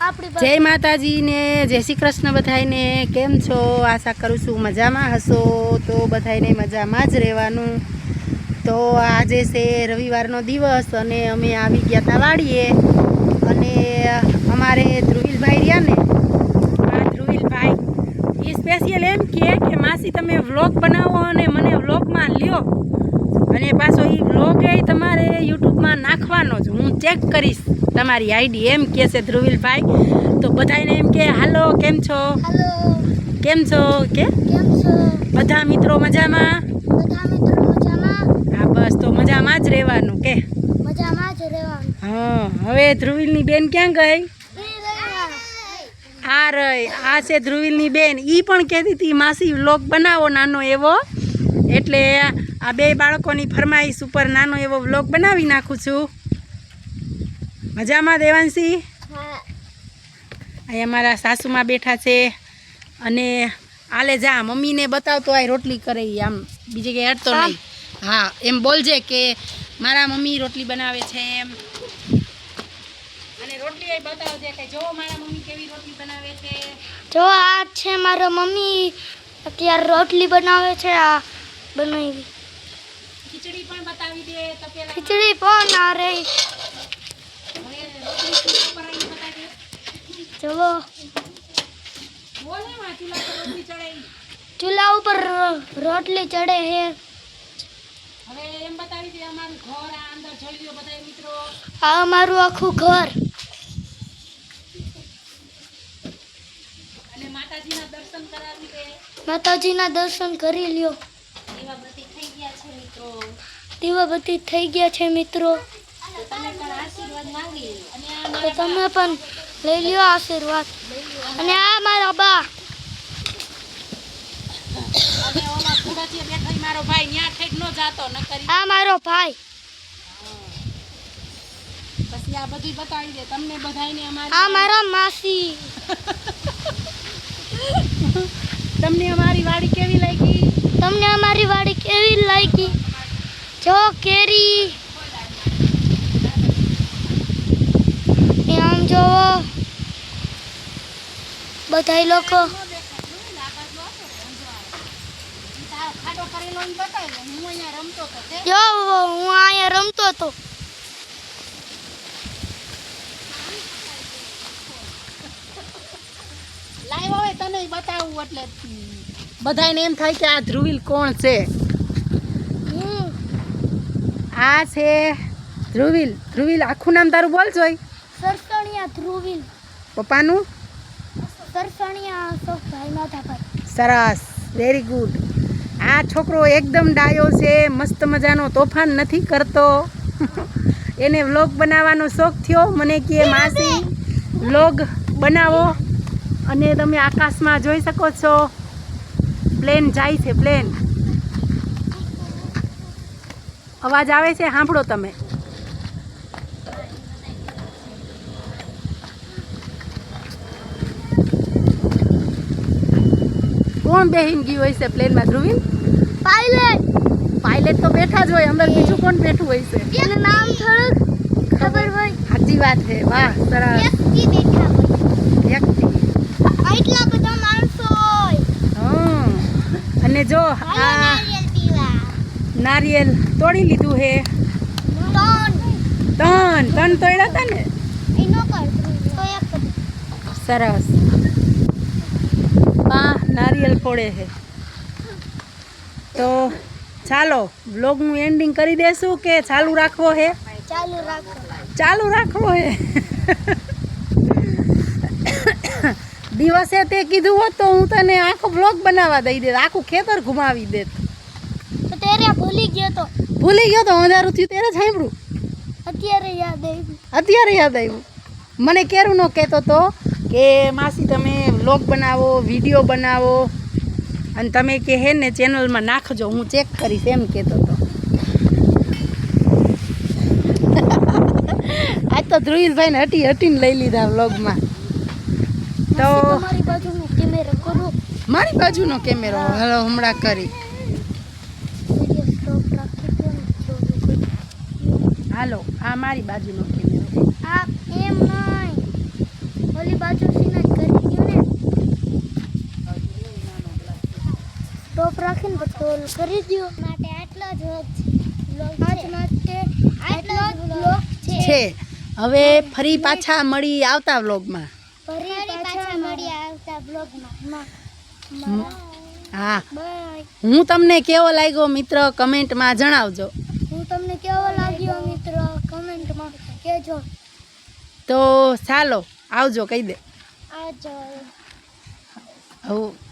जय माताजी ने जय श्री कृष्ण बधाईने केम छो आशा करूँ छूँ मजा में हशो तो बधाईने मजा में ज रहेवानुं। तो आजे से रविवारनो दिवस अने अमे आवी गया था वाड़ीए अने अमारे ध्रुवील भाई रह्या ने ध्रुवील भाई ये स्पेशियल एम के मासी तमे व्लॉग बनावो अने मने व्लॉग में ल्यो अने पाछो ई व्लॉग ए तमारे यूट्यूब में नाखवानो ज हूँ चेक करीश तमारी आईडी एम के से ध्रुवील भाई। तो बधाईने एम के हालो केम छो हेलो केम छो के केम छो बधा मित्रों मजामां બધા મિત્રો મજામાં हाँ बस तो मजामां ज रहेवानुं के મજામાં જ રહેવાનું हाँ हवे ध्रुवीलनी बेन क्या गई ઈ રહેવા आ रही आ से ध्रुवीलनी बेन ई पण कहेती थी मासी व्लॉग बनावो नानो एवो एटले आ बे बाळकोनी फरमाईश उपर नानो एवो व्लॉग बनावी नाखुं छुं। मजामां देवांशी હા अहीं अमारा सासूमां बैठा छे अने आले जा मम्मी ने बताव तो आ रोटली करे आम बीजे के हटतो नहीं। हाँ एम बोलजे के मारा मम्मी रोटली बनावे छे एम अने रोटली ए बतावजे के जो मारा मम्मी केवी रोटली बनावे छे। જો આ છે મારો મમ્મી અત્યારે રોટલી બનાવે છે આ બનાવી खिचड़ी पण बतावी दे तपेला ખીચડી પણ આ રહી હવે રોટલી ચૂલા પર આવીને બતાવી દે જુઓ બોલે માં ચૂલા પર રોટલી ચડાઈ ચૂલા ઉપર રોટલી ચડે છે હવે એમ બતાવી દે અમારું ઘર આ અંદર જોઈ લ્યો બધાય મિત્રો આ અમારું આખું ઘર અને માતાજીના દર્શન કરાવી દે માતાજીના દર્શન કરી લ્યો દીવાબત્તી થઈ ગયા છે મિત્રો દીવાબત્તી થઈ ગયા છે મિત્રો તો તમે પણ આશીર્વાદ માંગી અને આ તો તમે પણ લઈ લ્યો આશીર્વાદ અને આ મારા બા અને ઓલા ફૂડાથી બેઠો ઈ મારો ભાઈ ન્યા ઠેક નો જાતો ન કરી આ મારો ભાઈ પછી આ બધું બતાવી દે તમને બધાયને અમારી આ મારા માસી તમને અમારી વાડી કેવી લાગી તમને અમારી વાડી કેવી લાગી જો કેરી એ આમ જોવો બધાય લોકો ખાડો કરેલો ઈ બતાવી દે હું અહીંયા રમતો તો તે જો હું અહીંયા રમતો હતો લાઈવ હવે તને ઈ બતાવું એટલે બધાયને એમ થાય કે આ ધ્રુવીલ કોણ છે। આ છે ધ્રુવીલ ધ્રુવીલ આખું નામ તારું બોલ જોઈ સરસણિયા ધ્રુવીલ પપ્પાનું સરસણિયા અશોકભાઈ માધાભાઈ સરસ વેરી ગુડ। આ છોકરો એકદમ ડાયો છે મસ્ત મજાનો તોફાન નથી કરતો એને વ્લોગ બનાવવાનો શોખ થયો મને કહે માસી વ્લોગ બનાવો અને તમે આકાશમાં જોઈ શકો છો પ્લેન જાય છે પ્લેન અવાજ આવે છે સાંભળો તમે કોણ બેહીને ગયું હોય છે પ્લેનમાં ધ્રુવીલ પાયલટ પાયલટ તો બેઠા જ હોય અંદર બીજું કોણ બેઠું હોય છે એનું નામ થોડુંક ખબર હોય સાચી વાત છે વાહ સરસ વ્યક્તિ બેઠા હોય વ્યક્તિ આટલા બધા માણસો હોય હા અને જો આ નારિયેલ પીવા નારિયેલ તોડી લીધું હે ત્રણ તોડ્યા હતા ને એનો કર તો એક સરસ આ નારિયેલ ફોડે છે તો ચાલો બ્લોગનું એન્ડિંગ કરી દેશું કે ચાલુ રાખવો હે ચાલુ રાખવો હે દિવસે તે કીધું હોત તો હું તને આખો બ્લોગ બનાવવા દઈ દેત આખું ખેતર ઘુમાવી દેત તો તેરે ભૂલી ગયો તો અંધારું થયું ત્યારે જ સાંભળ્યું અત્યારે યાદ આવ્યું મને કેરું ન કહેતો તો કે માસી તમે વ્લોગ બનાવો વિડીયો બનાવો અને તમે કે હે ને ચેનલમાં નાખજો હું ચેક કરીશ એમ કહેતો તો આજ તો ધ્રુવીલભાઈને હટીને લઈ લીધા વ્લોગમાં તો મારી બાજુનો કેમેરો કરો મારી બાજુનો કેમેરો હાલો હમણાં કરી વિડિયો સ્ટોપ રાખી દો હાલો આ મારી બાજુનો કેમેરો આ એમ નહીં ઓલી બાજુ સીના કરી ગયો ને ટોપ રાખીને પછી ઓલ કરી દો માટે આટલો જ આજ માટે આટલો જ બ્લોગ છે. હવે ફરી પાછા મળી આવતા વ્લોગમાં. ફરી પાછા મળી આવતા બ્લોગમાં. હા, બાય. હું તમને કેવો લાગ્યો મિત્ર કમેન્ટમાં જણાવજો. હું તમને કેવો લાગ્યો મિત્રો કમેન્ટમાં કહેજો. તો ચાલો આવજો કહી દે. આજો હવે